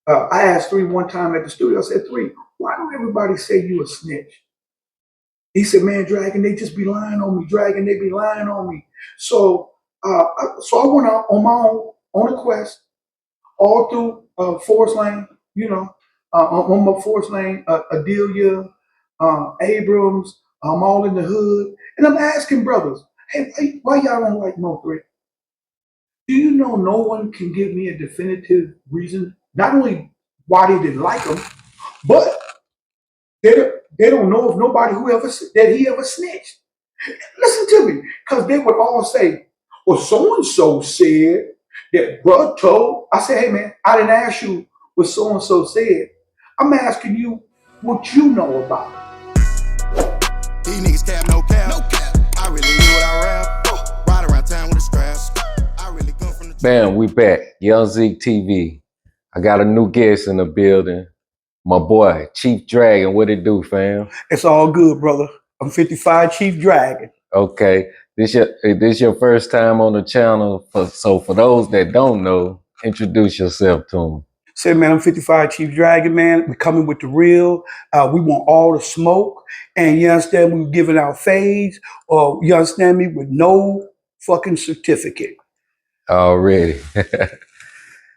I asked Three one time at the studio. I said, Three, why don't everybody say you a snitch? He said, man, Dragon, they just be lying on me. Dragon, they be lying on me. So I went out on my own, on a quest, all through Forest Lane, on my Forest Lane, Adelia, Abrams, I'm all in the hood. And I'm asking brothers, hey, why y'all don't like MO3? Do you know no one can give me a definitive reason, not only why they didn't like him, but they don't know of nobody who ever that he ever snitched. Listen to me, because they would all say, well, so and so said that bruh told. I said, hey man, I didn't ask you what so and so said. I'm asking you what you know about it. These niggas cap, no cap. No cap. I really knew what I rap. Ride around town with a strap. I really come from the. Bam, we back. Young Zeke TV. I got a new guest in the building. My boy, Chief Dragon. What it do, fam? It's all good, brother. I'm 55 Chief Dragon. Okay. This your first time on the channel. So for those that don't know, introduce yourself to them. Say, man, I'm 55 Chief Dragon, man. We're coming with the real. We want all the smoke. And you understand, we're giving out fades, or you understand me, with no fucking certificate. Already.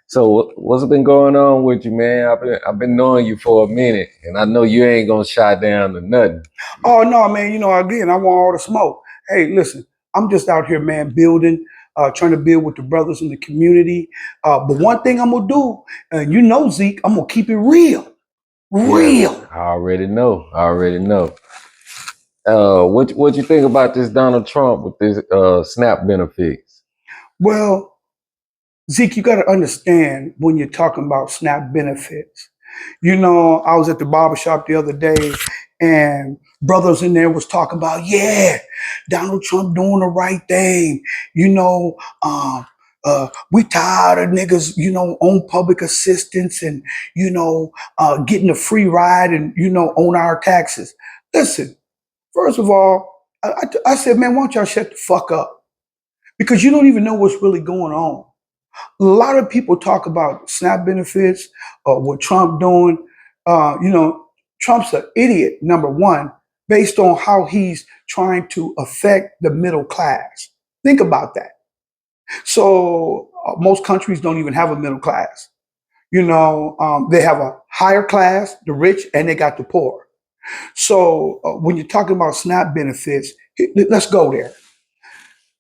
So what's been going on with you, man? I've been knowing you for a minute, and I know you ain't gonna shy down to nothing. Oh no, man, again, I want all the smoke. Hey, listen, I'm just out here, man, building, trying to build with the brothers in the community. But one thing I'm gonna do, and Zeke, I'm gonna keep it real. Real. Yeah, I already know. What you think about this Donald Trump with this SNAP benefits? Well, Zeke, you got to understand when you're talking about SNAP benefits. I was at the barbershop the other day and brothers in there was talking about, yeah, Donald Trump doing the right thing. We tired of niggas, on public assistance and, getting a free ride and, on our taxes. Listen, first of all, I said, man, why don't y'all shut the fuck up? Because you don't even know what's really going on. A lot of people talk about SNAP benefits or what Trump doing. Trump's an idiot, number one, based on how he's trying to affect the middle class. Think about that. So most countries don't even have a middle class. They have a higher class, the rich, and they got the poor. So when you're talking about SNAP benefits, let's go there.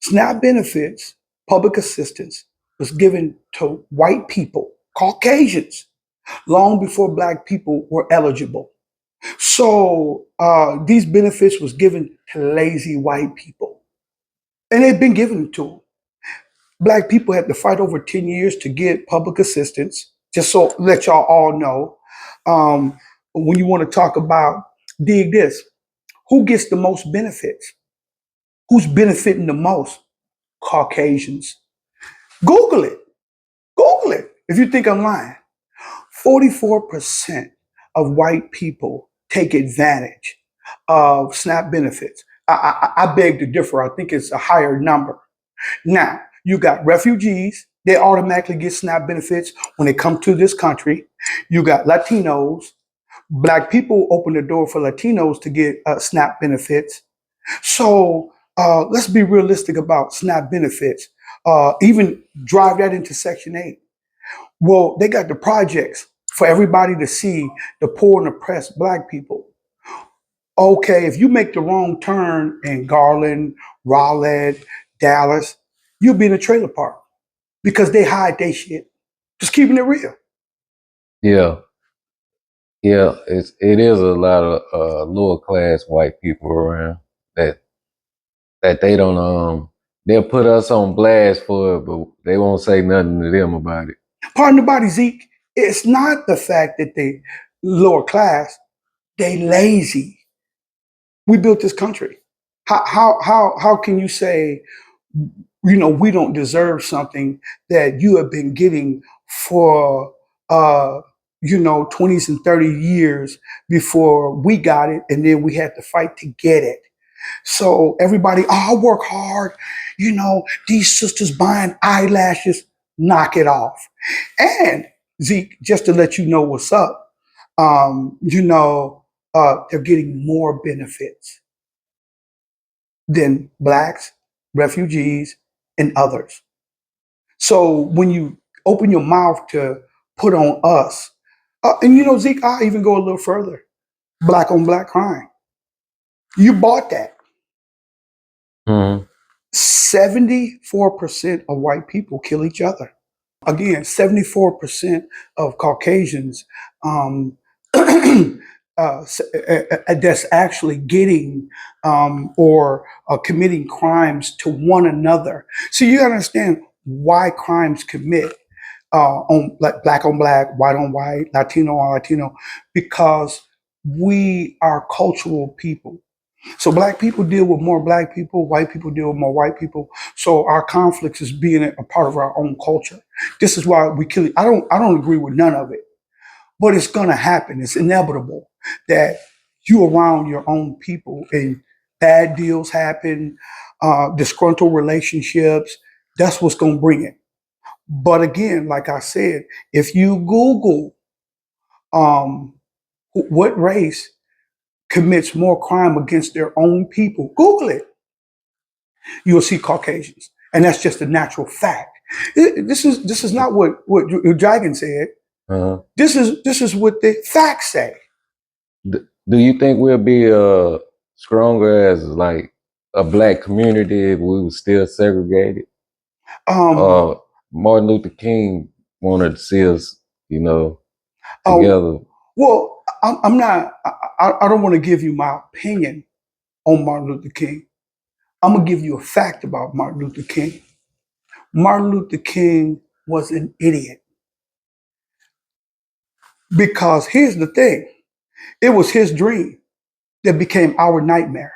SNAP benefits, public assistance, was given to white people, Caucasians, long before black people were eligible. So these benefits was given to lazy white people, and they've been given to them. Black people had to fight over 10 years to get public assistance. Just so let y'all all know, when you want to talk about, dig this, who gets the most benefits? Who's benefiting the most? Caucasians. Google it. Google it if you think I'm lying. 44% of white people take advantage of SNAP benefits. I beg to differ. I think it's a higher number. Now, you got refugees. They automatically get SNAP benefits when they come to this country. You got Latinos. Black people open the door for Latinos to get SNAP benefits. So let's be realistic about SNAP benefits. Even drive that into Section 8. Well, they got the projects for everybody to see, the poor and oppressed black people. Okay, if you make the wrong turn in Garland, Raleigh, Dallas, you'll be in a trailer park because they hide their shit. Just keeping it real. Yeah. It is a lot of lower class white people around that they don't they'll put us on blast for it, but they won't say nothing to them about it. Pardon the body, Zeke. It's not the fact that they lower class, they lazy. We built this country. How can you say, we don't deserve something that you have been getting for 20s and 30 years before we got it, and then we had to fight to get it. So everybody, I work hard, these sisters buying eyelashes, knock it off. And Zeke, just to let you know what's up, they're getting more benefits than blacks, refugees, and others. So when you open your mouth to put on us, and Zeke, I'll even go a little further. Black on black crime. You bought that. Mhm. 74% of white people kill each other. Again, 74% of Caucasians um, that's actually getting or committing crimes to one another. So you got to understand why crimes commit black on black, white on white, Latino on Latino, because we are cultural people. So black people deal with more black people, white people deal with more white people. So our conflicts is being a part of our own culture. This is why we kill it. I don't agree with none of it, but it's gonna happen. It's inevitable that you around your own people and bad deals happen, disgruntled relationships. That's what's gonna bring it. But again, like I said, if you Google um, what race commits more crime against their own people, Google it. You'll see Caucasians, and that's just a natural fact. This is not what Dragon said. Uh-huh. This is what the facts say. Do you think we'll be stronger as like a black community if we were still segregated? Um, Uh, Martin Luther King wanted to see us, you know, oh, together. well, I'm not. I don't want to give you my opinion on Martin Luther King. I'm gonna give you a fact about Martin Luther King. Martin Luther King was an idiot because here's the thing: it was his dream that became our nightmare.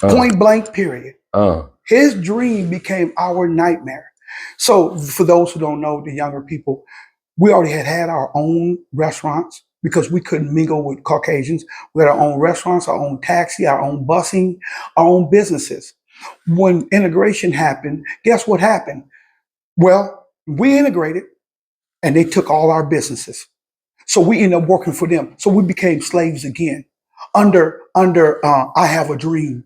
Uh, Point blank. Period. uh, His dream became our nightmare. So, for those who don't know, the younger people, we already had our own restaurants because we couldn't mingle with Caucasians. We had our own restaurants, our own taxi, our own busing, our own businesses. When integration happened, guess what happened? Well, we integrated and they took all our businesses. So we ended up working for them. So we became slaves again under I have a dream.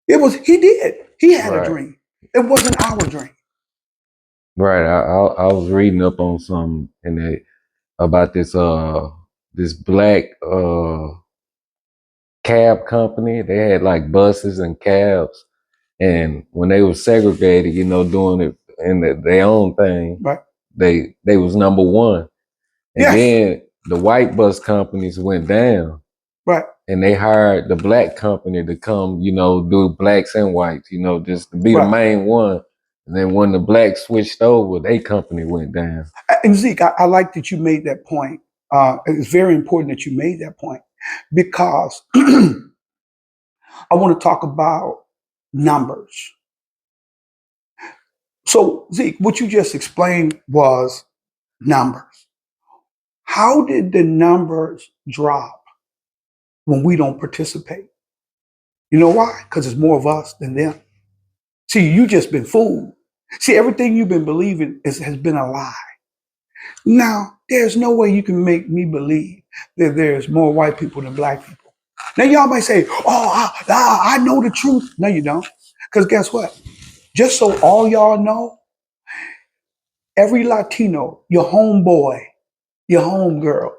He did. He had a right, dream. It wasn't our dream. right. I was reading up on something about this black cab company. They had like buses and cabs, and when they were segregated, you know, doing it in their own thing, Right. they was number one. And Yes. then the white bus companies went down, Right. and they hired the black company to come, you know, do blacks and whites, you know, just to be the Right. main one. And then when the blacks switched over, their company went down. And Zeke, I like that you made that point. It's very important that you made that point because I want to talk about numbers. So, Zeke, what you just explained was numbers. How did the numbers drop when we don't participate? You know why? Because it's more of us than them. See, you just been fooled. See, everything you've been believing has been a lie. Now, there's no way you can make me believe that there's more white people than black people. Now, y'all might say, oh, I know the truth. No, you don't. Because guess what? Just so all y'all know, every Latino, your homeboy, your homegirl,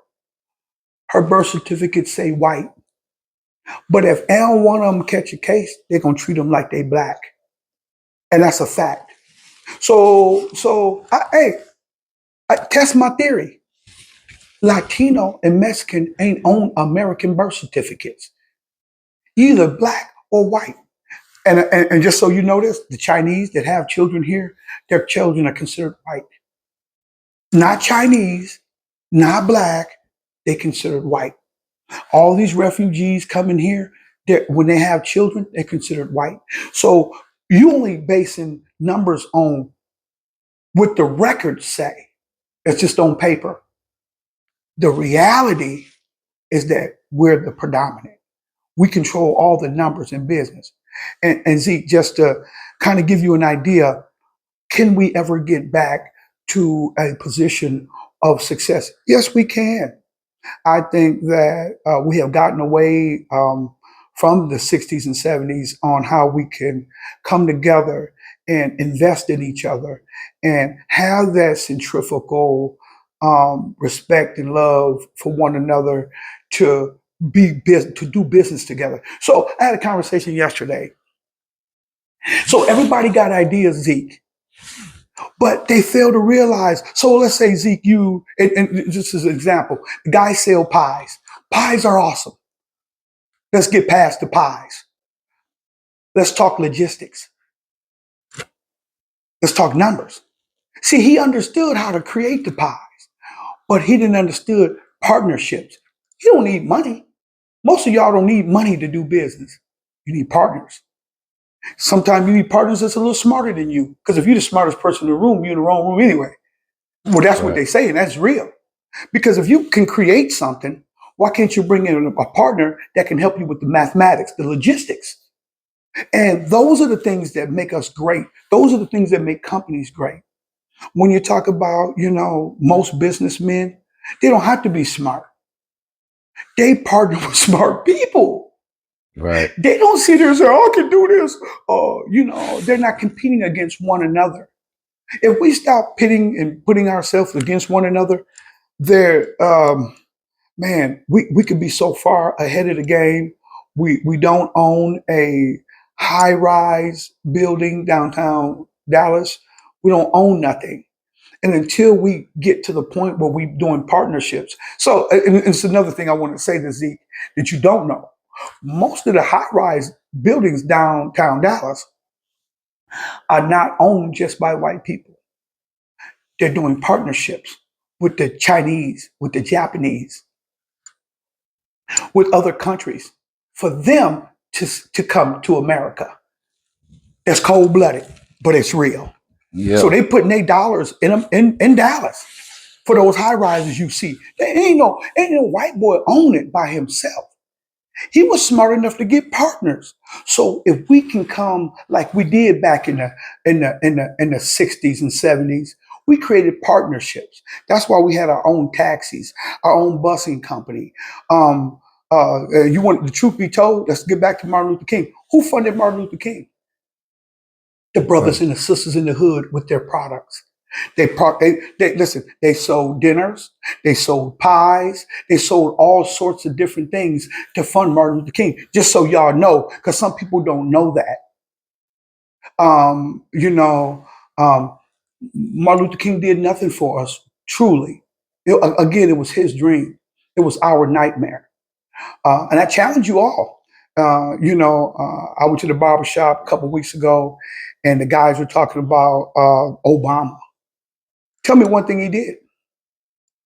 her birth certificate say white. But if L one of them catch a case, they're going to treat them like they black. And that's a fact. Hey, test my theory. Latino and Mexican ain't on American birth certificates, either black or white. And just so you know this, the Chinese that have children here, their children are considered white. Not Chinese, not black, they considered white. All these refugees coming here, when they have children, they're considered white. So you only basing numbers on what the records say. It's just on paper. The reality is that we're the predominant. We control all the numbers in business. And Zeke, just to kind of give you an idea, can we ever get back to a position of success? Yes, we can. I think that we have gotten away from the 60s and 70s on how we can come together and invest in each other and have that centrifugal respect and love for one another to to do business together. So I had a conversation yesterday. So everybody got ideas, Zeke, but they fail to realize. So let's say Zeke, and just as an example, the guys sell pies. Pies are awesome. Let's get past the pies. Let's talk logistics. Let's talk numbers. See, he understood how to create the pies, but he didn't understood partnerships. You don't need money. Most of y'all don't need money to do business. You need partners. Sometimes you need partners that's a little smarter than you. Because if you're the smartest person in the room, you're in the wrong room anyway. Well, that's what Right. they say, and that's real. Because if you can create something, why can't you bring in a partner that can help you with the mathematics, the logistics? And those are the things that make us great. Those are the things that make companies great. When you talk about, most businessmen, they don't have to be smart. They partner with smart people. Right. They don't sit there and say, "Oh, I can do this." They're not competing against one another. If we stop pitting and putting ourselves against one another, there, man, we could be so far ahead of the game. We don't own a high rise building downtown Dallas. We don't own nothing. And until we get to the point where we're doing partnerships. So and it's another thing I want to say to Zeke that you don't know. Most of the high rise buildings downtown Dallas are not owned just by white people. They're doing partnerships with the Chinese, with the Japanese, with other countries for them to come to America. It's cold blooded, but it's real. So Yeah. they putting their dollars in them in Dallas for those high rises you see. There ain't no white boy own it by himself. He was smart enough to get partners. So if we can come like we did back in the 60s and 70s, we created partnerships. That's why we had our own taxis, our own busing company. You want the truth be told? Let's get back to Martin Luther King. Who funded Martin Luther King? The brothers Right. and the sisters in the hood with their products. They listen. They sold dinners. They sold pies. They sold all sorts of different things to fund Martin Luther King. Just so y'all know, because some people don't know that. Um, you know, um, Martin Luther King did nothing for us. Truly, again, it was his dream. It was our nightmare. And I challenge you all. I went to the barber shop a couple weeks ago, and the guys were talking about Obama. Tell me one thing he did.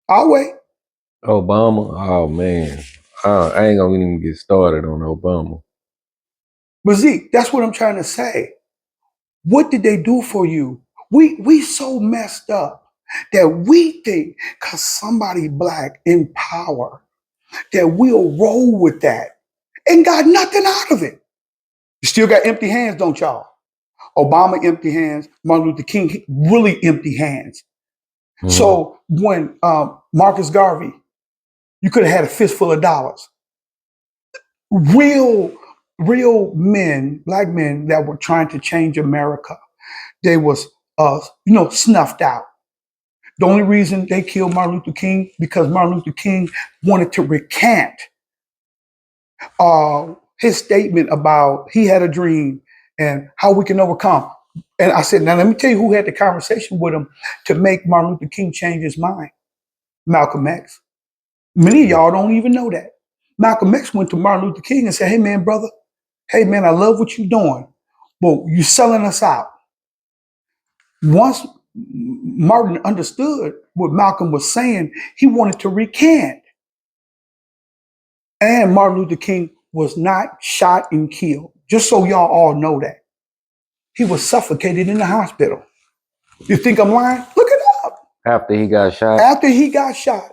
I'll wait. Obama. Oh man. I ain't gonna even get started on Obama. But Zeke, that's what I'm trying to say. What did they do for you? We so messed up that we think because somebody black in power that we'll roll with that and got nothing out of it. You still got empty hands, don't y'all? Obama empty hands, Martin Luther King really empty hands. Mhm. So when Marcus Garvey, you could have had a fistful of dollars. Real, real men, black men that were trying to change America, they was snuffed out. The only reason they killed Martin Luther King because Martin Luther King wanted to recant his statement about he had a dream and how we can overcome. And I said, now let me tell you who had the conversation with him to make Martin Luther King change his mind. Malcolm X. Many of y'all don't even know that. Malcolm X went to Martin Luther King and said, "Hey man, brother, hey man, I love what you're doing, but you're selling us out." Once Martin understood what Malcolm was saying, he wanted to recant. And Martin Luther King was not shot and killed. Just so y'all all know that. He was suffocated in the hospital. You think I'm lying? Look it up. After he got shot. After he got shot,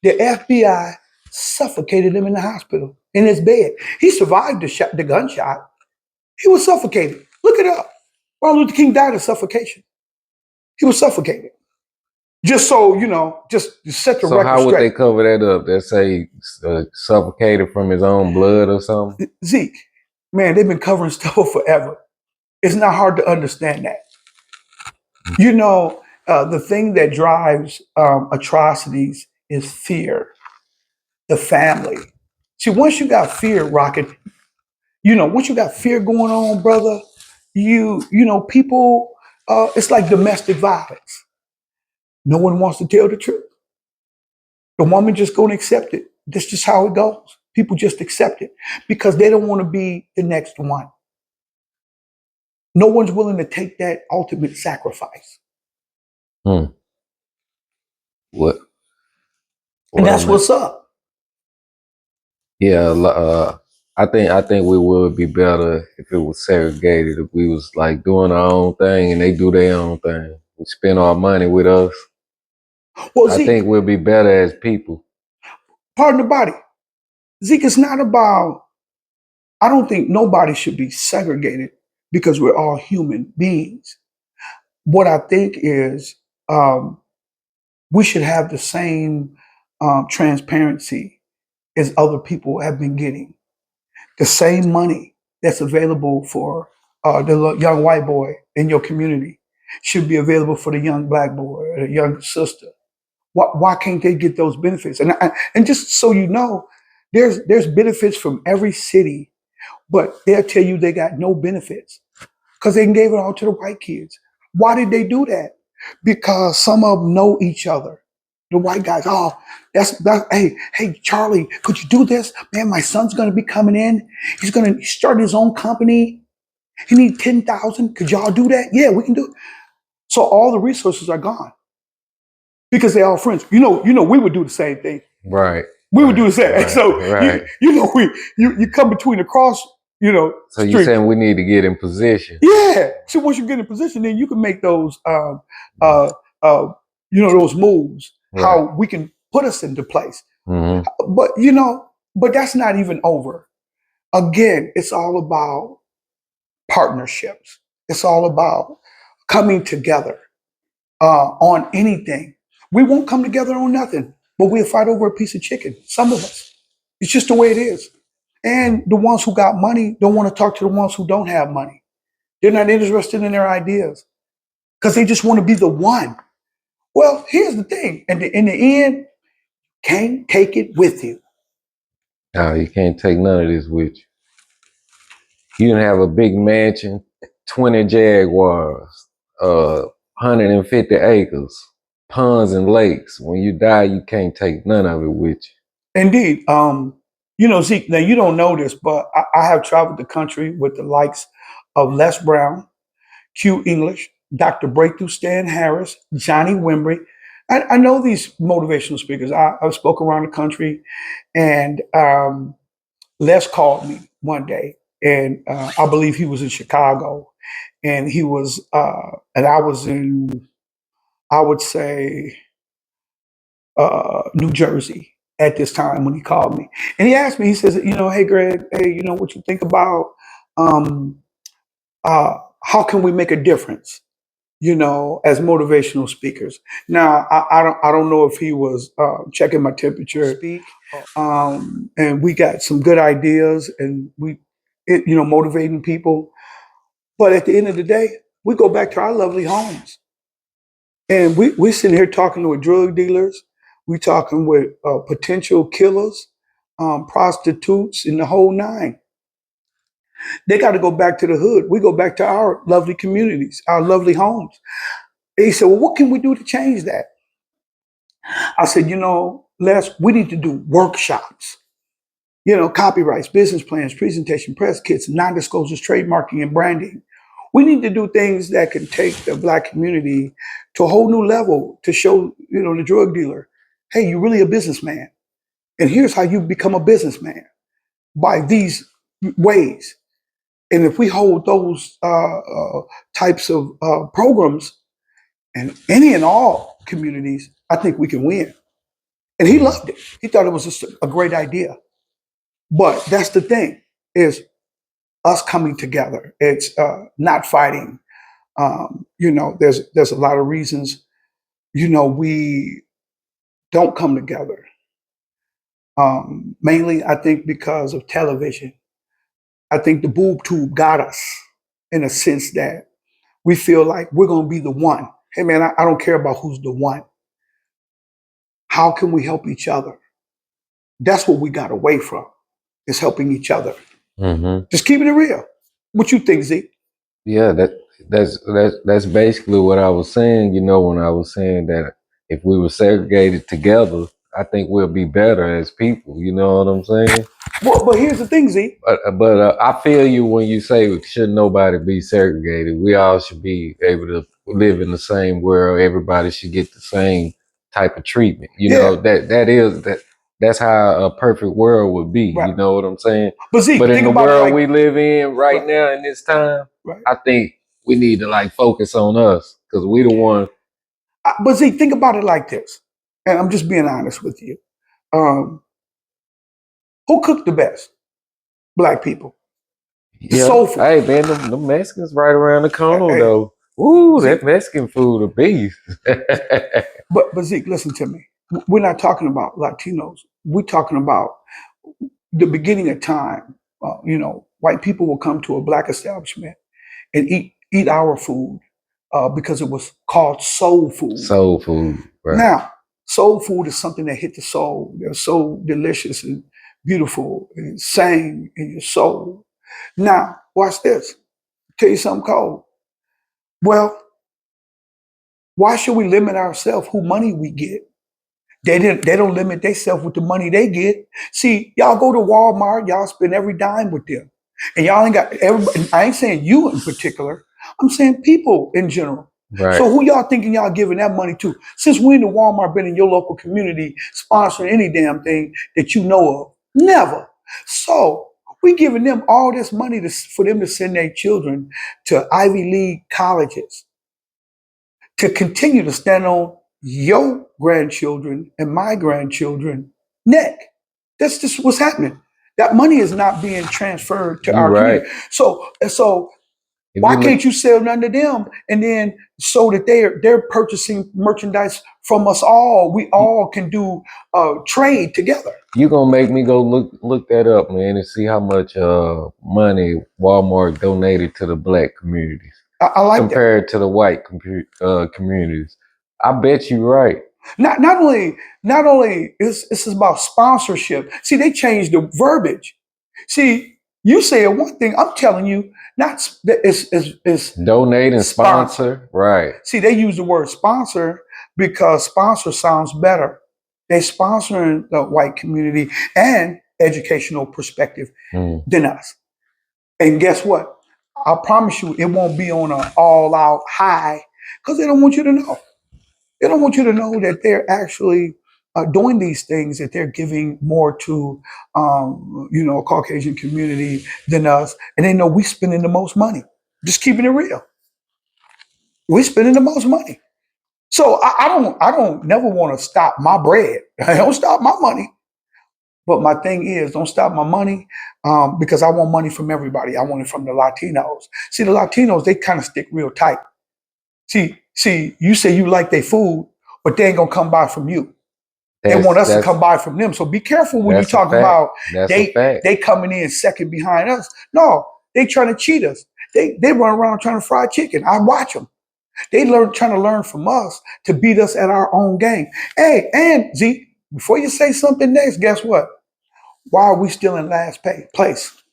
the FBI suffocated him in the hospital in his bed. He survived the gunshot. He was suffocated. Look it up. Martin Luther King died of suffocation. He was suffocated. Just so you know, just to set the So record how would they straight. cover that up? They say suffocated from his own blood or something. Zeke, man, they've been covering stuff up forever. It's not hard to understand that. You know, the thing that drives atrocities is fear, the family. See, once you got fear, Rocket, once you got fear going on, brother, people, it's like domestic violence. No one wants to tell the truth. The woman just going to accept it. That's just how it goes. People just accept it because they don't want to be the next one. No one's willing to take that ultimate sacrifice. Hmm. What? And What that's I'm at? what's up. Yeah. I think we would be better if it was segregated. If we was like doing our own thing and they do their own thing. We spend our money with us. Well, I Zeke, think we'll be better as people. pardon the body. Zeke, it's not about, I don't think nobody should be segregated because we're all human beings. What I think is um, we should have the same transparency as other people have been getting. The same money that's available for the young white boy in your community should be available for the young black boy or the young sister. Why can't they get those benefits? And just so you know, there's benefits from every city, but they'll tell you they got no benefits because they gave it all to the white kids. Why did they do that? Because some of them know each other. The white guys, oh, that's hey, Charlie, could you do this? Man, my son's gonna be coming in. He's gonna start his own company. He needs 10,000. Could y'all do that? Yeah, we can do it. So all the resources are gone because they're all friends. We would do the same thing. Right. We would do Right. the same. Right. So Right. you come between the cross, So you street. saying we need to get in position? Yeah. So once you get in position, then you can make those uh, uh, those moves. Right. How we can put us into place. Hmm. But that's not even over. Again, it's all about partnerships. It's all about coming together on anything. We won't come together on nothing, but we'll fight over a piece of chicken. Some of us. It's just the way it is. And the ones who got money don't want to talk to the ones who don't have money. They're not interested in their ideas because they just want to be the one. Well, here's the thing. In the end, can't take it with you. No, you can't take none of this with you. You can have a big mansion, 20 Jaguars, 150 acres, ponds and lakes. When you die, you can't take none of it with you. Indeed. Zeke, now you don't know this, but I have traveled the country with the likes of Les Brown, Q English, Dr. Breakthrough Stan Harris, Johnny Wimbrey. I know these motivational speakers. I've spoken around the country, and Les called me one day, and I believe he was in Chicago, and and I was in, I would say, New Jersey at this time when he called me, and he asked me. He says, hey Greg, hey, what you think about um, how can we make a difference? As motivational speakers. Now, I don't know if he was checking my temperature, speak, and we got some good ideas, and motivating people. But at the end of the day, we go back to our lovely homes, and we sitting here talking with drug dealers, we talking with potential killers, prostitutes, and the whole nine. They got to go back to the hood. We go back to our lovely communities, our lovely homes. And he said, well, what can we do to change that? I said, Les, we need to do workshops, copyrights, business plans, presentation, press kits, non-disclosures, trademarking, and branding. We need to do things that can take the black community to a whole new level to show, the drug dealer, hey, you're really a businessman. And here's how you become a businessman by these ways. And if we hold those types of programs in any and all communities, I think we can win. And he Mhm. loved it. He thought it was just a great idea. But that's the thing is us coming together. It's not fighting. There's a lot of reasons we don't come together. Mainly, I think because of television. I think the boob tube got us in a sense that we feel like we're going to be the one. Hey, man, I don't care about who's the one. How can we help each other? That's what we got away from, is helping each other. Mm-hmm. Just keeping it real. What you think, Zeke? Yeah, that's basically what I was saying. When I was saying that if we were segregated together, I think we'll be better as people. You know what I'm saying? Well, but here's the thing, Zeke. But I feel you when you say should nobody be segregated. We all should be able to live in the same world. Everybody should get the same type of treatment. Yeah, That's how a perfect world would be. right. You know what I'm saying? But Zeke, But in think the about it world like we live in right right, now in this time, right. I think we need to like focus on us because we the one. But Zeke, think about it like this, and I'm just being honest with you. Um, who cooked the best? Black people. The Yeah. soul food. Hey man, the Mexicans right around the corner Hey, though. Ooh, that Zeke. Mexican food a beast. But Zeke, listen to me. We're not talking about Latinos. We're talking about the beginning of time. White people will come to a black establishment and eat our food because it was called soul food. Soul food, right? Now, soul food is something that hit the soul. They're so delicious and beautiful and sang in your soul. Now, watch this. Tell you something cold. Well, why should we limit ourselves who money we get? They don't limit themselves with the money they get. See, y'all go to Walmart, y'all spend every dime with them. And y'all ain't got everybody. I ain't saying you in particular. I'm saying people in general. Right. So who y'all thinking y'all giving that money to? Since when the Walmart been in your local community sponsoring any damn thing that you know of? Never. So we giving them all this money for them to send their children to Ivy League colleges to continue to stand on your grandchildren and my grandchildren neck. That's just what's happening. That money is not being transferred to You our right. community. So If why you look, can't you sell none to them and then so that they're purchasing merchandise from us all? We all can do trade together. you gonna make me go look that up, man, and see how much money Walmart donated to the black communities I like that. compared to the white communities. I bet you right. Not only is about sponsorship. See, they changed the verbiage. See, you said one thing. I'm telling you, not that it's Donate and sponsor. sponsor, right? See, they use the word sponsor because sponsor sounds better. They sponsoring the white community and educational perspective Mm. than us. And guess what? I promise you, it won't be on an all-out high because they don't want you to know. They don't want you to know that they're actually doing these things, that they're giving more to, a Caucasian community than us. And they know we spending the most money. Just keeping it real. We're spending the most money. So I don't never want to stop my bread. I don't stop my money. But my thing is, don't stop my money because I want money from everybody. I want it from the Latinos. See, the Latinos, they kind of stick real tight. See, you say you like their food, but they ain't gonna come by from you. They want That's us to that's come by from them. So be careful when you that's a talk fact. about That's a they fact. they coming in second behind us. No, they trying to cheat us. They run around trying to fry chicken. I watch them. They trying to learn from us to beat us at our own game. Hey, and Z, before you say something next, guess what? Why are we still in last place?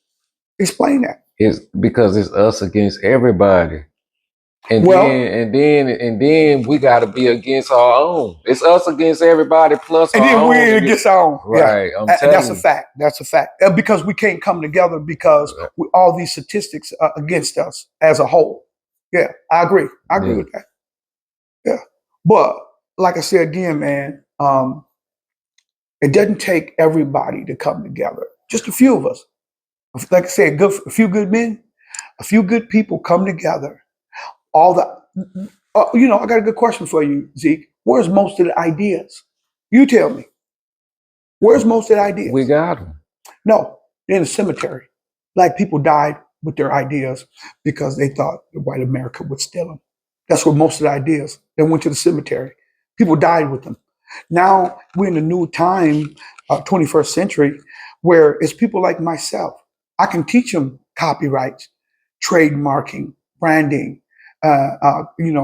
Explain that. It's because it's us against everybody. And Well, then we got to be against our own. It's us against everybody plus and our then own. we against our own. Yeah, Right. I'm and that's a telling fact. That's a fact. Because we can't come together because you. all these statistics are against us as a whole. Yeah, I agree. I agree Yeah. with that. Yeah, but like I said again, man, it doesn't take everybody to come together. Just a few of us. Like I said, a few good men, a few good people come together. All the, I got a good question for you, Zeke. Where's most of the ideas? You tell me. Where's most of the We ideas? got them. No, they're in the cemetery. Black people died with their ideas because they thought the white America would steal them. That's where most of the ideas. They went to the cemetery. People died with them. Now we're in a new time, 21st century, where it's people like myself. I can teach them copyrights, trademarking, branding,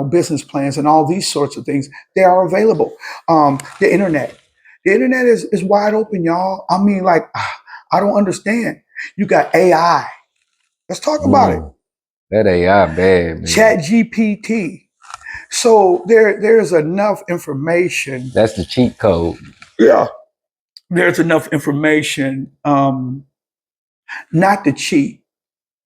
business plans, and all these sorts of things. They are available. The internet. The internet is wide open, y'all. I mean, like, I don't understand. You got AI. Let's talk about it. That AI bad, man. Chat GPT. So there's enough information. That's the cheat code. Yeah. There's enough information, not to cheat,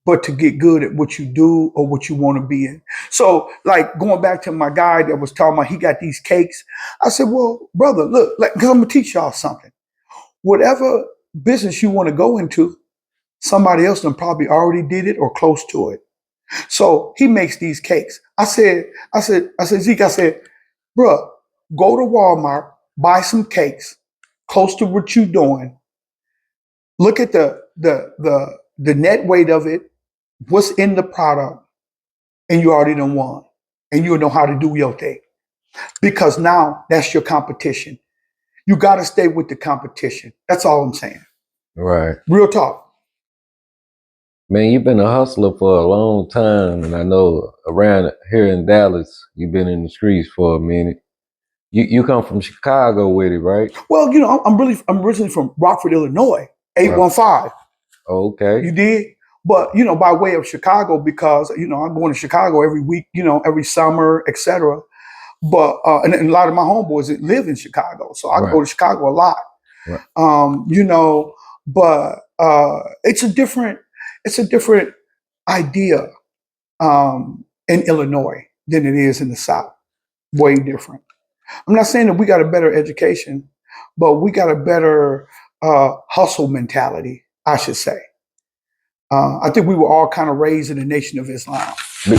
but to get good at what you do or what you want to be in. So, like going back to my guy that was talking about he got these cakes. I said, well, brother, look, because I'm gonna teach y'all something. Whatever business you want to go into, somebody else done probably already did it or close to it. So he makes these cakes. I said, Zeke, I said, bruh, go to Walmart, buy some cakes close to what you're doing. Look at the net weight of it, what's in the product, and you already done won. And you'll know how to do your thing. Because now that's your competition. You gotta stay with the competition. That's all I'm saying. Right. Real talk. Man, you've been a hustler for a long time, and I know around here in Dallas, you've been in the streets for a minute. You come from Chicago with it, right? Well, I'm originally from Rockford, Illinois, 815. Okay. You did? But, by way of Chicago, because, I'm going to Chicago every week, every summer, etc. But, and a lot of my homeboys that live in Chicago. So I go to Chicago a lot. Right. But it's a different idea in Illinois than it is in the South. Way different. I'm not saying that we got a better education, but we got a better hustle mentality, I should say. I think we were all kind of raised in the Nation of Islam.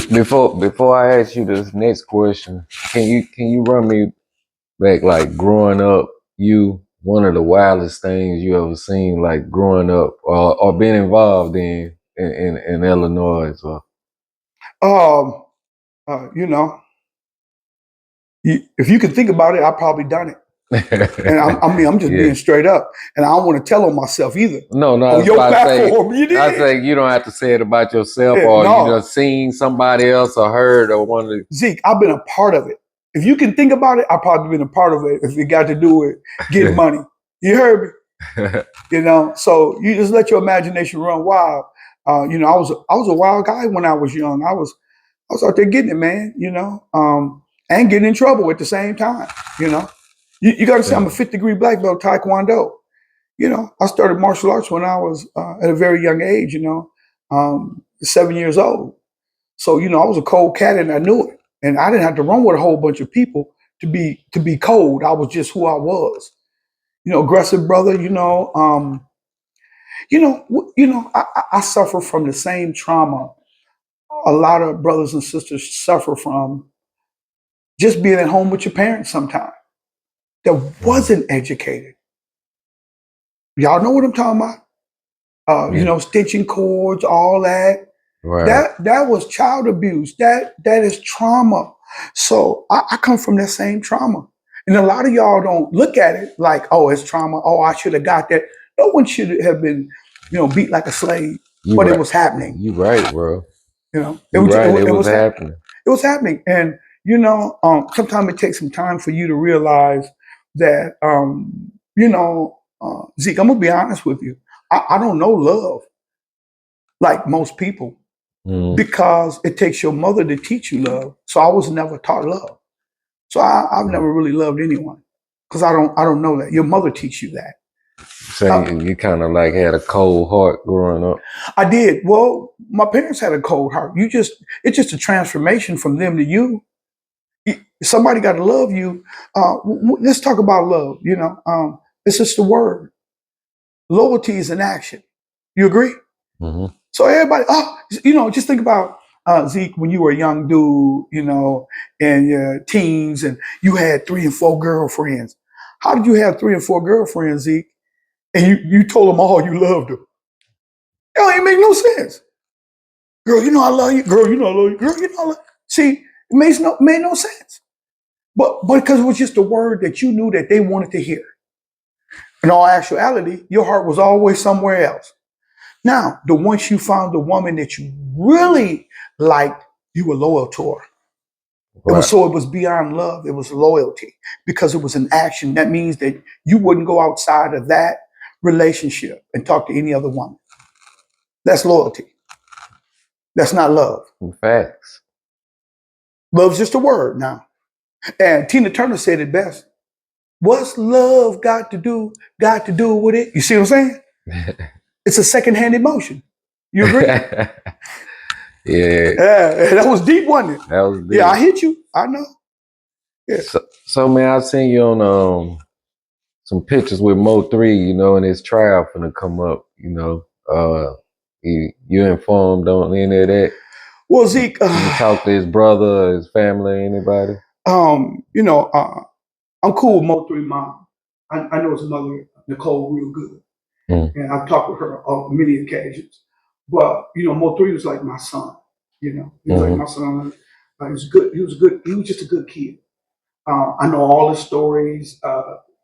Before I ask you this next question, can you run me back, like growing up, one of the wildest things you ever seen, like growing up or been involved in Illinois? Or You know, if you can think about it, I've probably done it. And I'm just being straight up, and I don't want to tell on myself either. No, on your platform, you did. I say you don't have to say it about yourself, or seen somebody else or heard or one of the. Zeke, I've been a part of it. If you can think about it, I've probably been a part of it. If it got to do with getting money, you heard me. So you just let your imagination run wild. I was a wild guy when I was young. I was out there getting it, man. And getting in trouble at the same time. You got to say I'm a 5th-degree black belt Taekwondo. I started martial arts when I was at a very young age. 7 years old. So I was a cold cat, and I knew it. And I didn't have to run with a whole bunch of people to be cold. I was just who I was. Aggressive brother. I suffer from the same trauma a lot of brothers and sisters suffer from, just being at home with your parents sometimes that wasn't educated. Y'all know what I'm talking about? Stitching cords, all that. Right. That was child abuse. That is trauma. So I come from that same trauma. And a lot of y'all don't look at it like, oh, it's trauma. Oh, I should have got that. No one should have been, beat like a slave. But it was happening. You right, bro. It was happening. It was happening. And, sometimes it takes some time for you to realize that, Zeke, I'm going to be honest with you. I don't know love like most people because it takes your mother to teach you love. So I was never taught love. So I've never really loved anyone because I don't know that. Your mother teach you that. So you kind of like had a cold heart growing up. I did. Well, my parents had a cold heart. It's just a transformation from them to you. Somebody got to love you. Let's talk about love. It's just a word. Loyalty is an action. You agree? Mm-hmm. So everybody, just think about Zeke when you were a young dude, in your teens, and you had 3 and 4 girlfriends. How did you have 3 and 4 girlfriends, Zeke? And you told them all you loved them. It ain't make no sense. Girl, I love you. Girl, I love you. Girl, I love you. See, it made no sense. But because it was just a word that you knew that they wanted to hear. In all actuality, your heart was always somewhere else. Now, the once you found the woman that you really liked, you were loyal to her. Right. It was beyond love. It was loyalty because it was an action. That means that you wouldn't go outside of that relationship and talk to any other woman. That's loyalty. That's not love. Facts. Love's just a word now. And Tina Turner said it best. What's love got to do with it? You see what I'm saying? It's a secondhand emotion. You agree? Yeah, Yeah, that was deep, wasn't it? that was big. Yeah, I hit you. I know. Yeah. So man, I seen you on some pictures with MO3, you know, and his trial finna come up, you know. You informed on any of that? Well, Zeke, You talk to his brother, his family, anybody? you know, I'm cool with Mo3 mom. I know his mother, Nicole, real good. Mm. And I've talked with her on many occasions. But, you know, Mo3 was like my son. You know, he was like my son. He was good. He was good. He was just a good kid. I know all his stories.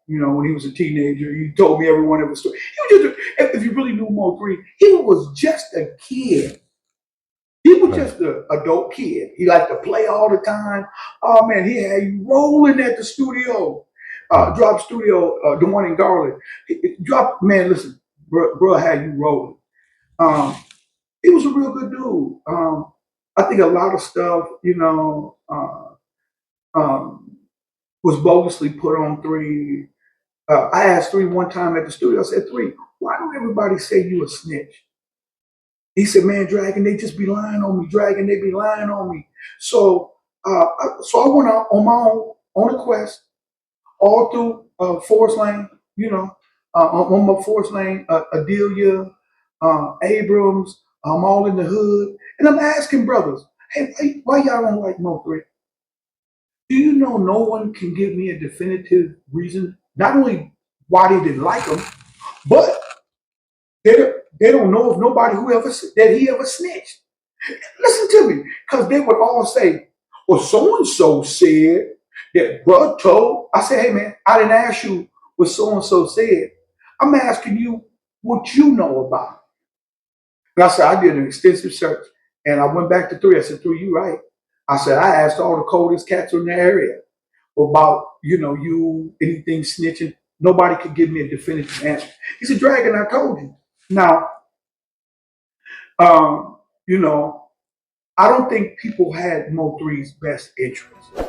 You know, when he was a teenager, he told me every one of his stories. He was just, if you really knew Mo3, he was just a kid. He was just an adult kid. He liked to play all the time. Oh man, he had you rolling at the studio, drop studio, the one in Garland. Drop, man, listen, bro had you rolling. Um, he was a real good dude. I think a lot of stuff, you know, was bogusly put on Three. I asked Three one time at the studio. I said, Three, why don't everybody say you a snitch? He said, man, Dragon, they just be lying on me. Dragon, they be lying on me. So, I went out on my own, on a quest, all through Forest Lane, you know, on my Forest Lane, Adelia, Abrams, I'm all in the hood. And I'm asking brothers, hey, why y'all don't like Mo3? Do you know no one can give me a definitive reason, not only why they didn't like him, but they don't know of nobody that he ever snitched. Listen to me, because they would all say, well, so and so said that bruh told. I said, hey man, I didn't ask you what so and so said. I'm asking you what you know about it. And I said, I did an extensive search. And I went back to Three. I said, Three, you right. I said, I asked all the coldest cats in the area about, you know, you, anything snitching. Nobody could give me a definitive answer. He said, Dragon, I told you. Now, you know, I don't think people had Mo3's best interest.